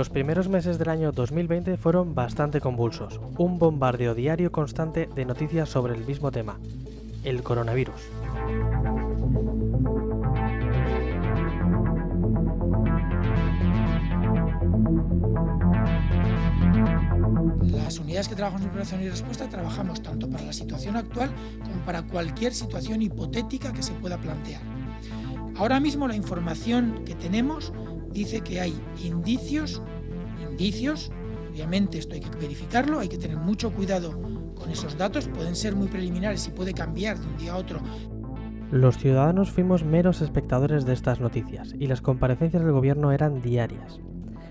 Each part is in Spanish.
Los primeros meses del año 2020 fueron bastante convulsos, un bombardeo diario constante de noticias sobre el mismo tema, el coronavirus. Las unidades que trabajamos en operación y respuesta trabajamos tanto para la situación actual como para cualquier situación hipotética que se pueda plantear. Ahora mismo la información que tenemos dice que hay indicios, obviamente esto hay que verificarlo, hay que tener mucho cuidado con esos datos, pueden ser muy preliminares y puede cambiar de un día a otro. Los ciudadanos fuimos meros espectadores de estas noticias y las comparecencias del gobierno eran diarias.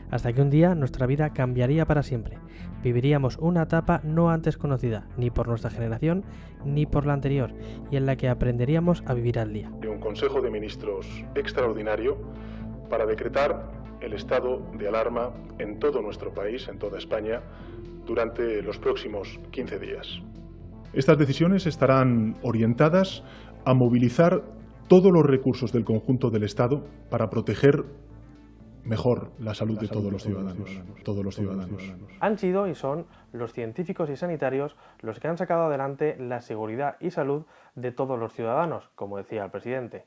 Hasta que un día nuestra vida cambiaría para siempre. Viviríamos una etapa no antes conocida, ni por nuestra generación, ni por la anterior, y en la que aprenderíamos a vivir al día. Un Consejo de Ministros extraordinario para decretar el estado de alarma en todo nuestro país, en toda España, durante los próximos 15 días. Estas decisiones estarán orientadas a movilizar todos los recursos del conjunto del Estado para proteger mejor la salud de todos los ciudadanos. Han sido y son los científicos y sanitarios los que han sacado adelante la seguridad y salud de todos los ciudadanos, como decía el presidente,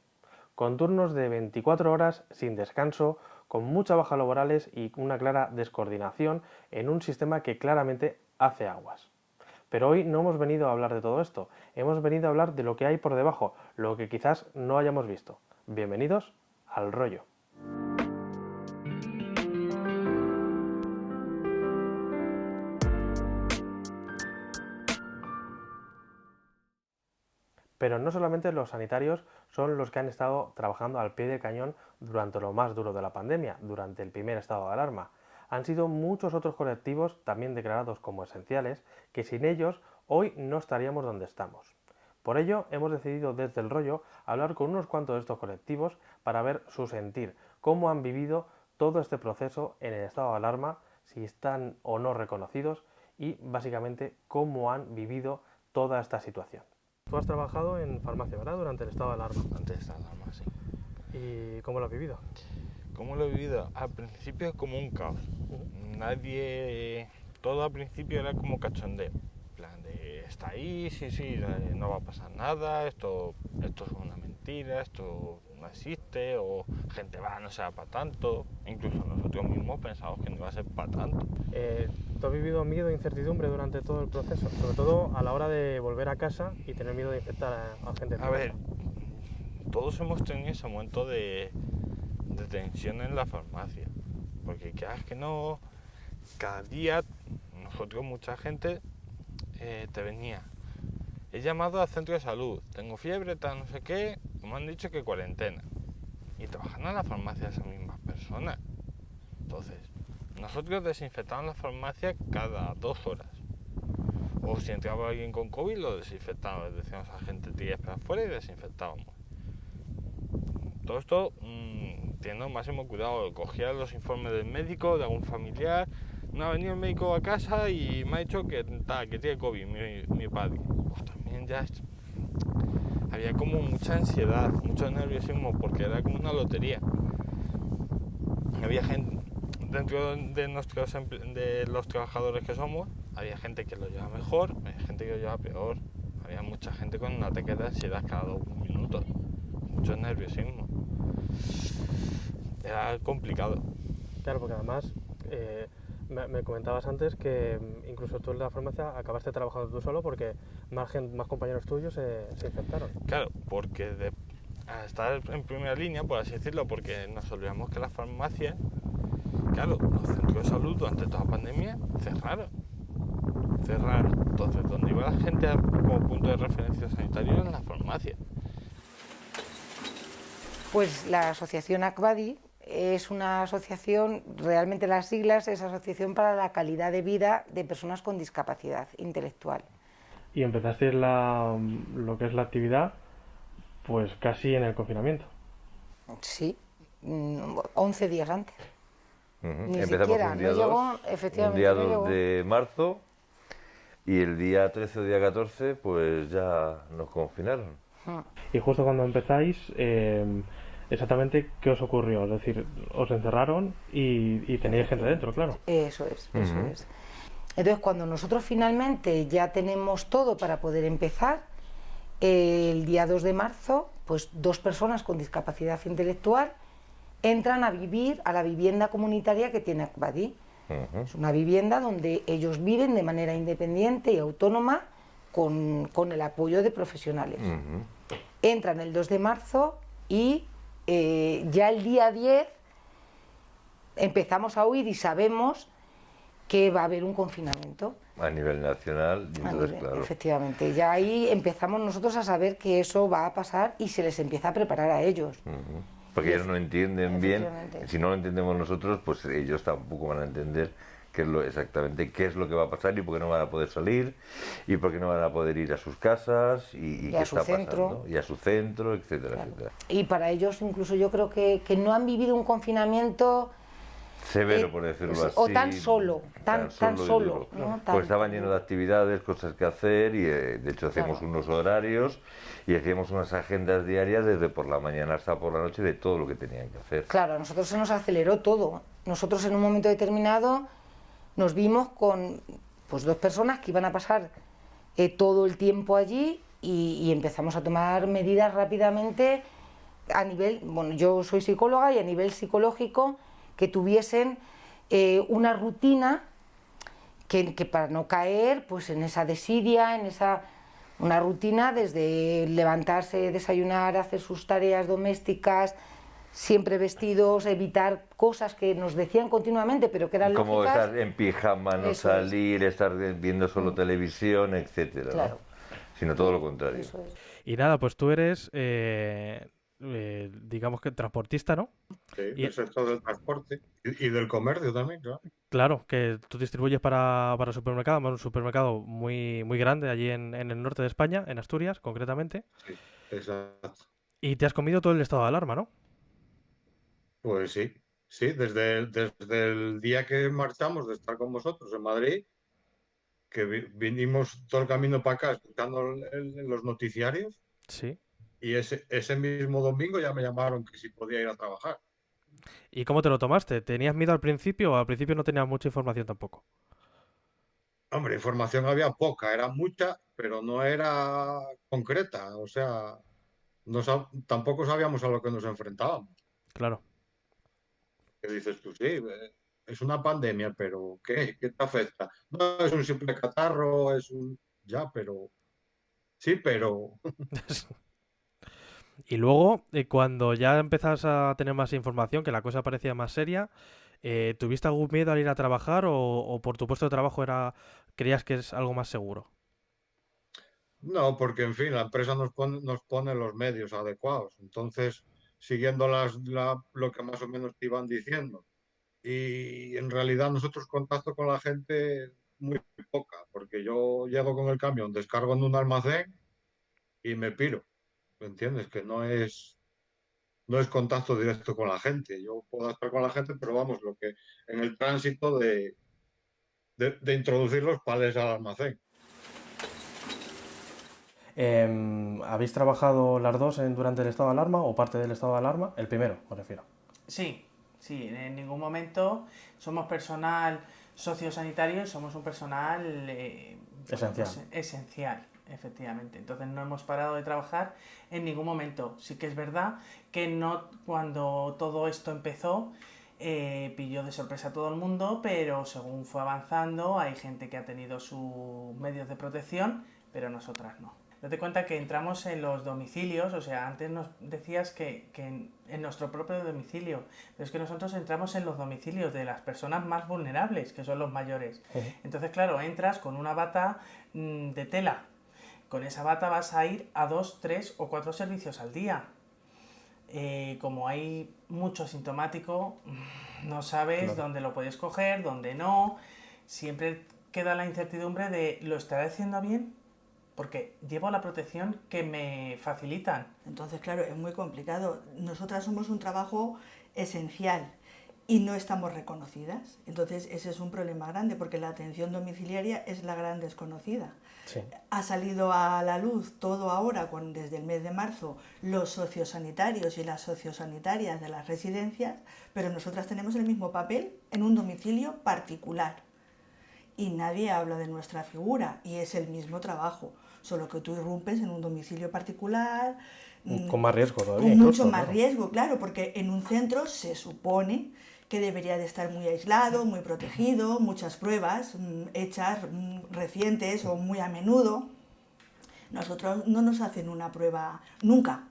con turnos de 24 horas sin descanso, con muchas bajas laborales y una clara descoordinación en un sistema que claramente hace aguas. Pero hoy no hemos venido a hablar de todo esto, hemos venido a hablar de lo que hay por debajo, lo que quizás no hayamos visto. Bienvenidos al Rollo. Pero no solamente los sanitarios son los que han estado trabajando al pie del cañón durante lo más duro de la pandemia, durante el primer estado de alarma. Han sido muchos otros colectivos, también declarados como esenciales, que sin ellos hoy no estaríamos donde estamos. Por ello, hemos decidido desde El Rollo hablar con unos cuantos de estos colectivos para ver su sentir, cómo han vivido todo este proceso en el estado de alarma, si están o no reconocidos y básicamente cómo han vivido toda esta situación. Tú has trabajado en farmacia, ¿verdad? Durante el estado de alarma. Antes de estado de alarma, sí. ¿Y cómo lo has vivido? ¿Cómo lo he vivido? Al principio es como un caos. Todo al principio era como cachondeo. En plan de, está ahí, sí, no va a pasar nada, esto es una mentira, esto no existe, o gente va, no sea para tanto. Incluso nosotros mismos pensamos que no iba a ser para tanto. ¿Tú has vivido miedo e incertidumbre durante todo el proceso? Sobre todo a la hora de volver a casa y tener miedo de infectar a gente. A ver, todos hemos tenido ese momento de tensión en la farmacia. Porque que no, cada día nosotros, mucha gente, te venía. He llamado al centro de salud, tengo fiebre, tal, no sé qué, me han dicho que cuarentena. Y trabajan en la farmacia esas mismas personas. Entonces, nosotros desinfectamos la farmacia cada 2 horas. O si entraba alguien con COVID, lo desinfectábamos. Le decíamos a la gente, tira para afuera y desinfectábamos. Todo esto, teniendo máximo cuidado. Cogía los informes del médico, de algún familiar. No ha venido el médico a casa y me ha dicho que tiene COVID, mi padre. Pues también ya había como mucha ansiedad, mucho nerviosismo, porque era como una lotería. Había gente dentro de los trabajadores que somos, había gente que lo lleva mejor, había gente que lo lleva peor. Había mucha gente con un ataque de ansiedad cada 2 minutos, mucho nerviosismo. Era complicado. Claro, porque además me comentabas antes que incluso tú en la farmacia acabaste trabajando tú solo porque más compañeros tuyos se infectaron. Claro, porque a estar en primera línea, por así decirlo, porque nos olvidamos que las farmacias, claro, los centros de salud durante toda la pandemia cerraron. Entonces, donde iba la gente como punto de referencia sanitario era en la farmacia. Pues la asociación ACVADI es una asociación, realmente las siglas es Asociación para la Calidad de Vida de Personas con Discapacidad Intelectual. Y empezaste lo que es la actividad pues casi en el confinamiento. Sí, 11 días antes. Ni Empezamos siquiera, un día no 2, llegó, efectivamente, un día no 2 llegó. de marzo, y el día 13 o día 14 pues ya nos confinaron. Y justo cuando empezáis, exactamente qué os ocurrió. Es decir, os encerraron y teníais gente dentro, claro. Eso es. Entonces, cuando nosotros finalmente ya tenemos todo para poder empezar, el día 2 de marzo, pues 2 personas con discapacidad intelectual entran a vivir a la vivienda comunitaria que tiene Akbadi. Es una vivienda donde ellos viven de manera independiente y autónoma con el apoyo de profesionales. Entran el 2 de marzo y ya el día 10 empezamos a oír y sabemos que va a haber un confinamiento. A nivel nacional, y entonces, claro. Efectivamente, ya ahí empezamos nosotros a saber que eso va a pasar y se les empieza a preparar a ellos. Porque ellos no entienden bien, si no lo entendemos nosotros, pues ellos tampoco van a entender exactamente qué es lo que va a pasar y por qué no van a poder salir y por qué no van a poder ir a sus casas y qué está pasando, y a su centro, etcétera, etcétera. Y para ellos incluso yo creo que no han vivido un confinamiento severo, por decirlo así. O tan solo, tan solo. ¿No? Pues estaban llenos de actividades, cosas que hacer y de hecho hacíamos unos horarios y hacíamos unas agendas diarias desde por la mañana hasta por la noche de todo lo que tenían que hacer. Claro, a nosotros se nos aceleró todo. Nosotros en un momento determinado nos vimos con pues 2 personas que iban a pasar todo el tiempo allí y empezamos a tomar medidas rápidamente a nivel, bueno, yo soy psicóloga y a nivel psicológico, que tuviesen una rutina que para no caer pues en esa desidia, una rutina desde levantarse, desayunar, hacer sus tareas domésticas, siempre vestidos, evitar cosas que nos decían continuamente pero que eran como lógicas. Estar en pijama, no salir, estar viendo solo televisión, etcétera, claro. ¿no? Sino todo lo contrario. Y nada, pues tú eres digamos que transportista, ¿no? Sí, el sector del transporte y del comercio también, claro. Claro, que tú distribuyes para supermercados, un supermercado muy, muy grande allí en el norte de España, en Asturias concretamente. Sí, exacto. Y te has comido todo el estado de alarma, ¿no? Pues sí, desde el día que marchamos de estar con vosotros en Madrid, que vinimos todo el camino para acá escuchando los noticiarios. Sí. Y ese mismo domingo ya me llamaron que si podía ir a trabajar. ¿Y cómo te lo tomaste? ¿Tenías miedo al principio o al principio no tenías mucha información tampoco? Hombre, información había poca, era mucha, pero no era concreta. O sea, tampoco sabíamos a lo que nos enfrentábamos. Claro. Que dices tú, sí, es una pandemia, pero ¿qué? ¿Qué te afecta? No es un simple catarro, Ya, pero... Sí, pero... Y luego, cuando ya empezás a tener más información, que la cosa parecía más seria, ¿tuviste algún miedo al ir a trabajar o por tu puesto de trabajo creías que es algo más seguro? No, porque en fin, la empresa nos pone los medios adecuados. Entonces, siguiendo lo que más o menos te iban diciendo. Y en realidad nosotros contacto con la gente muy poca, porque yo llego con el camión, descargo en un almacén y me piro. ¿Entiendes? Que no es contacto directo con la gente. Yo puedo estar con la gente, pero vamos, lo que en el tránsito de introducir los palés al almacén. ¿Habéis trabajado las dos durante el estado de alarma o parte del estado de alarma? El primero, me refiero. Sí, en ningún momento somos personal sociosanitario, somos un personal esencial. Pues, esencial, efectivamente. Entonces no hemos parado de trabajar en ningún momento. Sí que es verdad que cuando todo esto empezó pilló de sorpresa a todo el mundo, pero según fue avanzando hay gente que ha tenido sus medios de protección, pero nosotras no. Date cuenta que entramos en los domicilios, o sea, antes nos decías que en nuestro propio domicilio, pero es que nosotros entramos en los domicilios de las personas más vulnerables, que son los mayores. Entonces, claro, entras con una bata de tela. Con esa bata vas a ir a 2, 3 o 4 servicios al día. Como hay mucho asintomático, no sabes dónde lo puedes coger, dónde no. Siempre queda la incertidumbre de ¿lo estaré haciendo bien? Porque llevo la protección que me facilitan. Entonces, claro, es muy complicado. Nosotras somos un trabajo esencial y no estamos reconocidas. Entonces ese es un problema grande, porque la atención domiciliaria es la gran desconocida. Sí. Ha salido a la luz todo ahora, desde el mes de marzo, los sociosanitarios y las sociosanitarias de las residencias, pero nosotras tenemos el mismo papel en un domicilio particular. Y nadie habla de nuestra figura, y es el mismo trabajo, solo que tú irrumpes en un domicilio particular. Con más riesgo todavía. Con mucho más riesgo, claro, porque en un centro se supone que debería de estar muy aislado, muy protegido, muchas pruebas hechas recientes o muy a menudo. Nosotros no nos hacen una prueba nunca,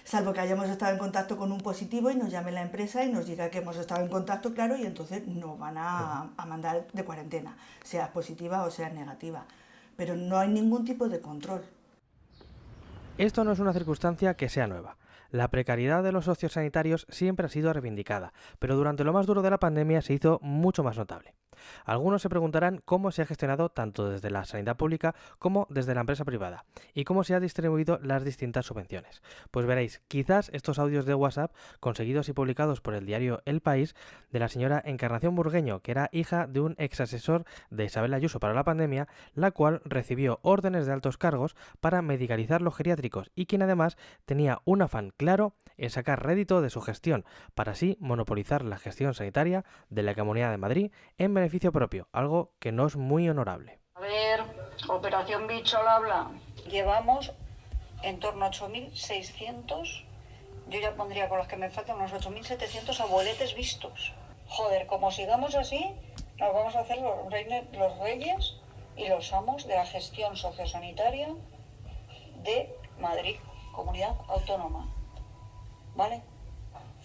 salvo que hayamos estado en contacto con un positivo y nos llame la empresa y nos diga que hemos estado en contacto, claro, y entonces nos van a mandar de cuarentena, sea positiva o sea negativa. Pero no hay ningún tipo de control. Esto no es una circunstancia que sea nueva. La precariedad de los sociosanitarios siempre ha sido reivindicada, pero durante lo más duro de la pandemia se hizo mucho más notable. Algunos se preguntarán cómo se ha gestionado tanto desde la sanidad pública como desde la empresa privada y cómo se han distribuido las distintas subvenciones. Pues veréis, quizás estos audios de WhatsApp, conseguidos y publicados por el diario El País, de la señora Encarnación Burgueño, que era hija de un ex asesor de Isabel Ayuso para la pandemia, la cual recibió órdenes de altos cargos para medicalizar los geriátricos y quien además tenía un afán claro en sacar rédito de su gestión, para así monopolizar la gestión sanitaria de la Comunidad de Madrid en beneficio propio, algo que no es muy honorable. A ver, Operación Bicho al habla. Llevamos en torno a 8.600, yo ya pondría con los que me faltan unos 8.700 abueletes vistos. Joder, como sigamos así, nos vamos a hacer los reyes y los amos de la gestión sociosanitaria de Madrid, Comunidad Autónoma. ¿Vale?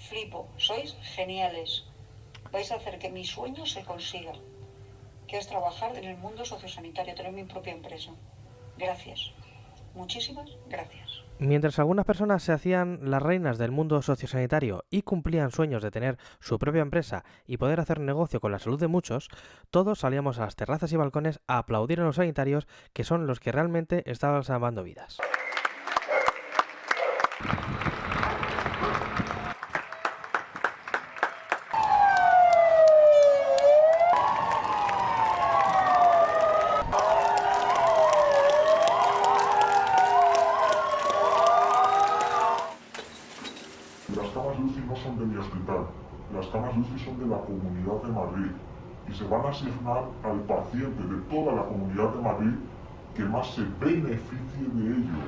Flipo, sois geniales. Vais a hacer que mi sueño se consiga, que es trabajar en el mundo sociosanitario, tener mi propia empresa. Gracias. Muchísimas gracias. Mientras algunas personas se hacían las reinas del mundo sociosanitario y cumplían sueños de tener su propia empresa y poder hacer negocio con la salud de muchos, todos salíamos a las terrazas y balcones a aplaudir a los sanitarios, que son los que realmente estaban salvando vidas. Las camas UCI no son de mi hospital, las camas UCI son de la Comunidad de Madrid y se van a asignar al paciente de toda la Comunidad de Madrid que más se beneficie de ello,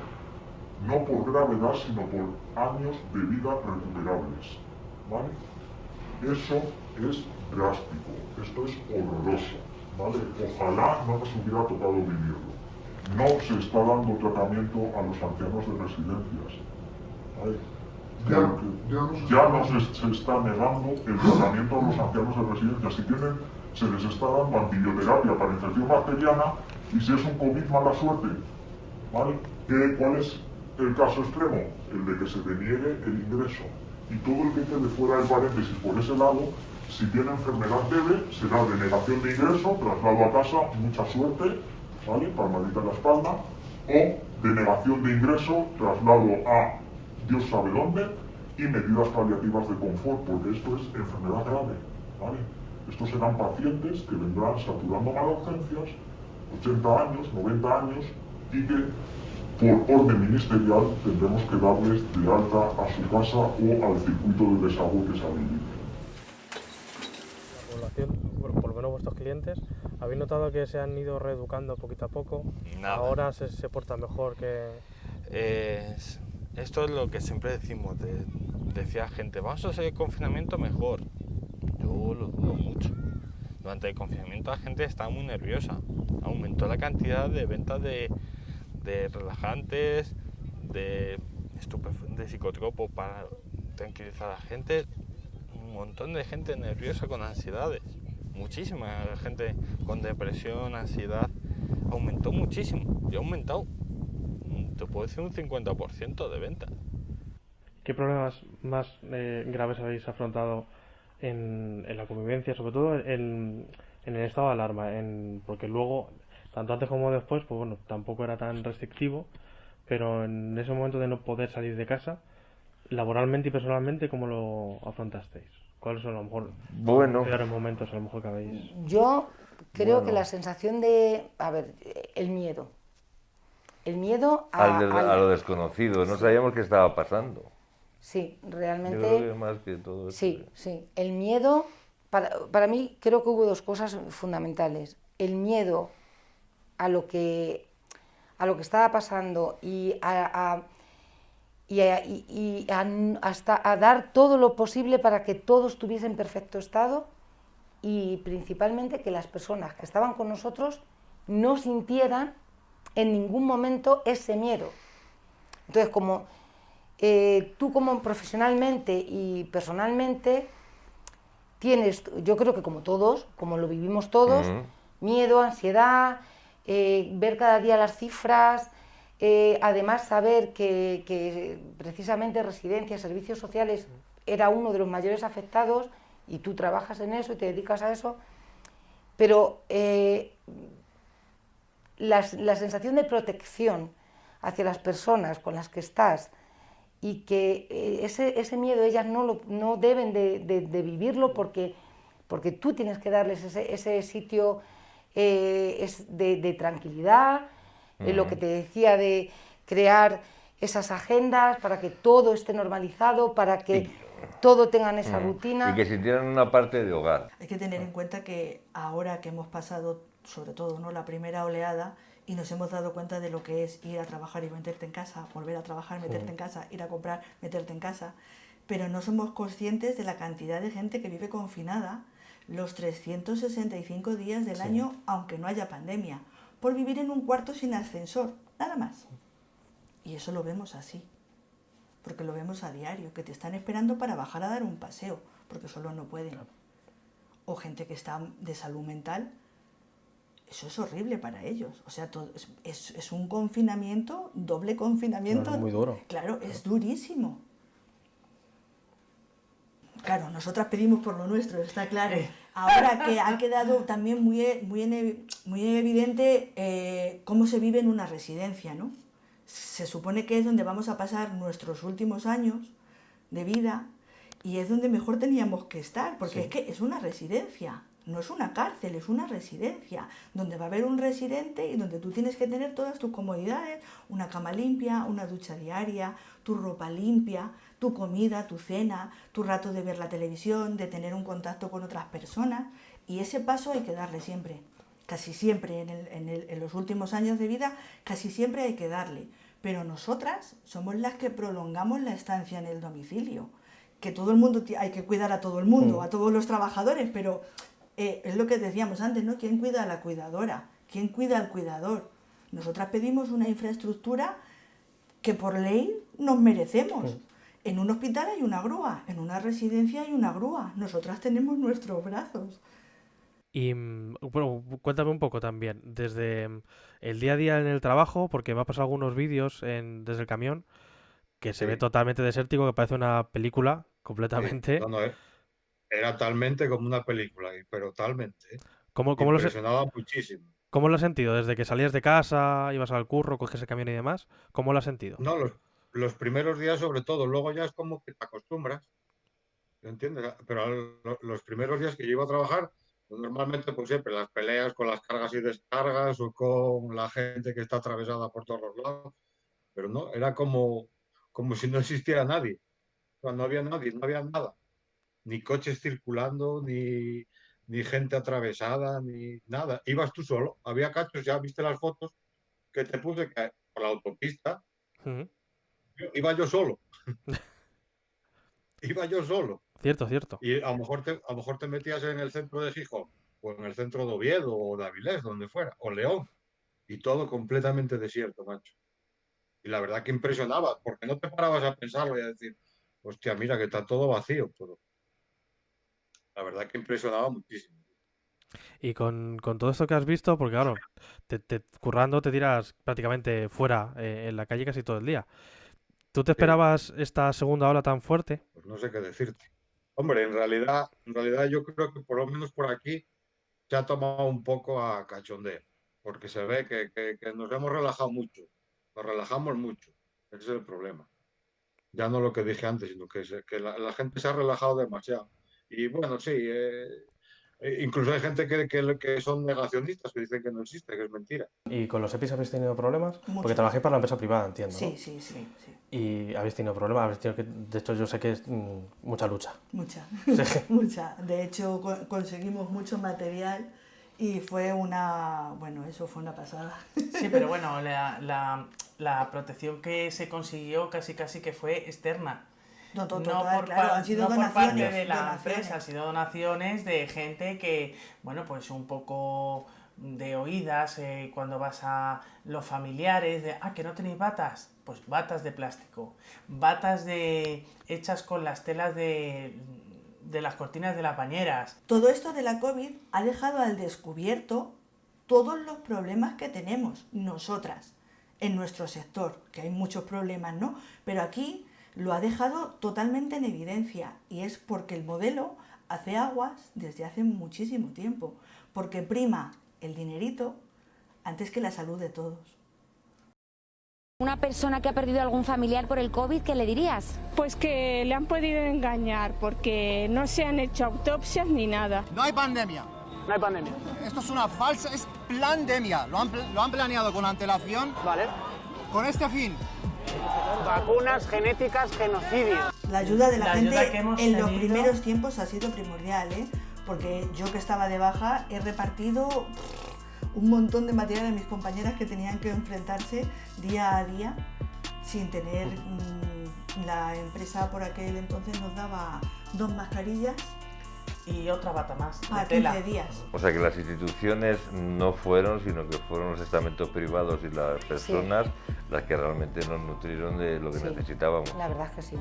no por gravedad sino por años de vida recuperables, ¿vale? Eso es drástico, esto es horroroso, ¿vale? Ojalá no nos hubiera tocado vivirlo. No se está dando tratamiento a los ancianos de residencias, ¿vale? Ya no se está negando el tratamiento a los ancianos de residencia. Si tienen, se les está dando antibioterapia para infección bacteriana y si es un COVID, mala suerte, ¿vale? ¿Cuál es el caso extremo? El de que se deniegue el ingreso. Y todo el que quede fuera del paréntesis por ese lado, si tiene enfermedad leve, será denegación de ingreso, traslado a casa, mucha suerte, ¿vale? Palmadita en la espalda, o denegación de ingreso, traslado a Dios sabe dónde, y medidas paliativas de confort, porque esto es enfermedad grave, ¿vale? Estos serán pacientes que vendrán saturando mal urgencias, 80 años, 90 años, y que por orden ministerial tendremos que darles de alta a su casa o al circuito de desagüe que se ha vivido. La población, por lo menos vuestros clientes, ¿habéis notado que se han ido reeducando poquito a poco? Nada. Ahora se portan mejor que... Esto es lo que siempre decimos, decía gente, vamos a hacer el confinamiento mejor. Yo lo dudo mucho. Durante el confinamiento la gente estaba muy nerviosa. Aumentó la cantidad de ventas de relajantes, de psicotropos para tranquilizar a la gente. Un montón de gente nerviosa con ansiedades. Muchísima gente con depresión, ansiedad. Aumentó muchísimo. Y ha aumentado, te puedo decir, un 50% de ventas. ¿Qué problemas más graves habéis afrontado en la convivencia, sobre todo en el estado de alarma? Porque luego, tanto antes como después, pues bueno, tampoco era tan restrictivo, pero en ese momento de no poder salir de casa, laboralmente y personalmente, ¿cómo lo afrontasteis? ¿Cuáles son a lo mejor Bueno, peores momentos a lo mejor que habéis? Yo creo que bueno, la sensación de, a ver, el miedo. El miedo a lo desconocido, no sí, sabíamos qué estaba pasando. sí, Yo creo que realmente, más que todo eso. sí, sí. El miedo, para mí creo que hubo dos cosas fundamentales. El miedo a a lo que estaba pasando hasta a dar todo lo posible para que todo estuviese en perfecto estado y principalmente que las personas que estaban con nosotros no sintieran en ningún momento ese miedo. Entonces, como tú como profesionalmente y personalmente tienes, yo creo que como todos, como lo vivimos todos, Mm, miedo, ansiedad, ver cada día las cifras, además saber que precisamente residencias, servicios sociales era uno de los mayores afectados y tú trabajas en eso y te dedicas a eso, pero la sensación de protección hacia las personas con las que estás y que ese miedo ellas no deben de vivirlo porque tú tienes que darles ese sitio de tranquilidad, lo que mm, te decía de crear esas agendas para que todo esté normalizado, para y, que todo tengan esa y que rutina. sintieran una parte de hogar. Hay que tener en cuenta que ahora que hemos pasado, sobre todo, ¿no?, la primera oleada y nos hemos dado cuenta de lo que es ir a trabajar y meterte en casa, volver a trabajar, meterte en casa, ir a comprar, meterte en casa, pero no somos conscientes de la cantidad de gente que vive confinada los 365 días del año, aunque no haya pandemia, por vivir en un cuarto sin ascensor, nada más. Y eso lo vemos así, porque lo vemos a diario, que te están esperando para bajar a dar un paseo, porque solo no pueden. O gente que está de salud mental, eso es horrible para ellos. O sea, es un confinamiento, doble confinamiento. No, es muy duro. Claro, es durísimo. Claro, nosotras pedimos por lo nuestro, está claro. Ahora que ha quedado también muy evidente cómo se vive en una residencia, ¿no? Se supone que es donde vamos a pasar nuestros últimos años de vida y es donde mejor teníamos que estar, porque es que es una residencia, no es una cárcel, es una residencia, donde va a haber un residente y donde tú tienes que tener todas tus comodidades, una cama limpia, una ducha diaria, tu ropa limpia, tu comida, tu cena, tu rato de ver la televisión, de tener un contacto con otras personas, y ese paso hay que darle siempre. Casi siempre, en los últimos años de vida, casi siempre hay que darle. Pero nosotras somos las que prolongamos la estancia en el domicilio. Que todo el mundo, hay que cuidar a todo el mundo, a todos los trabajadores, pero es lo que decíamos antes, ¿no? ¿Quién cuida a la cuidadora? ¿Quién cuida al cuidador? Nosotras pedimos una infraestructura que por ley nos merecemos. En un hospital hay una grúa, en una residencia hay una grúa. Nosotras tenemos nuestros brazos. Y bueno, cuéntame un poco también, desde el día a día en el trabajo, porque me ha pasado algunos vídeos desde el camión que se ve Sí, totalmente desértico, que parece una película sí. completamente. No, no, era talmente como una película, pero talmente, ¿eh? ¿Cómo Impresionaba muchísimo. cómo lo has sentido? Desde que salías de casa, ibas al curro, coges el camión y demás, ¿cómo lo has sentido? No, los primeros días sobre todo, luego ya es como que te acostumbras, ¿entiendes? Pero los primeros días que yo iba a trabajar, pues normalmente pues siempre las peleas con las cargas y descargas o con la gente que está atravesada por todos los lados, pero no, era como si no existiera nadie. O sea, no había nadie, no había nada, ni coches circulando, ni gente atravesada, ni nada. Ibas tú solo, había cachos, ya viste las fotos que te puse que por la autopista, Ujú. iba yo solo, iba yo solo. Cierto, cierto. Y a lo mejor te metías en el centro de Gijón, o en el centro de Oviedo, o de Avilés, donde fuera, o León, y todo completamente desierto, macho. Y la verdad que impresionaba, porque no te parabas a pensarlo y a decir, hostia, mira que está todo vacío, pero la verdad que impresionaba muchísimo. Y con todo esto que has visto, porque claro, currando te tiras prácticamente fuera en la calle casi todo el día. ¿Tú te Sí, esperabas esta segunda ola tan fuerte? pues no sé qué decirte. Hombre, en realidad yo creo que por lo menos por aquí se ha tomado un poco a cachondeo, porque se ve que nos hemos relajado mucho, nos relajamos mucho, ese es el problema. Ya no lo que dije antes, sino que la gente se ha relajado demasiado. Y bueno, sí, incluso hay gente que son negacionistas, que dicen que no existe, que es mentira. ¿Y con los EPIs habéis tenido problemas? Muchos. Porque trabajáis para la empresa privada, entiendo, ¿no? Sí, sí, sí, sí. ¿Y habéis tenido problemas? ¿Habéis tenido que, de hecho, yo sé que es mucha lucha. Mucha, Sí. mucha. De hecho, conseguimos mucho material y fue eso fue una pasada. Sí, pero bueno, la protección que se consiguió casi que fue externa. No, No total, por, claro, han sido no por parte donaciones. de la donaciones. empresa, han sido donaciones de gente que, bueno, pues un poco de oídas cuando vas a los familiares, que no tenéis batas, pues batas de plástico, batas hechas con las telas de las cortinas de las bañeras. Todo esto de la COVID ha dejado al descubierto todos los problemas que tenemos nosotras en nuestro sector, que hay muchos problemas, ¿no? Pero aquí lo ha dejado totalmente en evidencia y es porque el modelo hace aguas desde hace muchísimo tiempo, porque prima el dinerito antes que la salud de todos. Una persona que ha perdido algún familiar por el COVID, ¿qué le dirías? Pues que le han podido engañar porque no se han hecho autopsias ni nada. No hay pandemia. No hay pandemia. Esto es una falsa, es pandemia. Lo han planeado con antelación. Vale. Con este fin. Vacunas, genéticas, genocidio. La ayuda de la gente en los tenido... primeros tiempos ha sido primordial, ¿eh? Porque yo que estaba de baja he repartido un montón de material a mis compañeras que tenían que enfrentarse día a día sin tener... la empresa por aquel entonces nos daba 2 mascarillas. Y otra bata más, a 15 días. O sea que las instituciones no fueron, sino que fueron los estamentos privados y las personas las que realmente nos nutrieron de lo que necesitábamos. La verdad es que sí.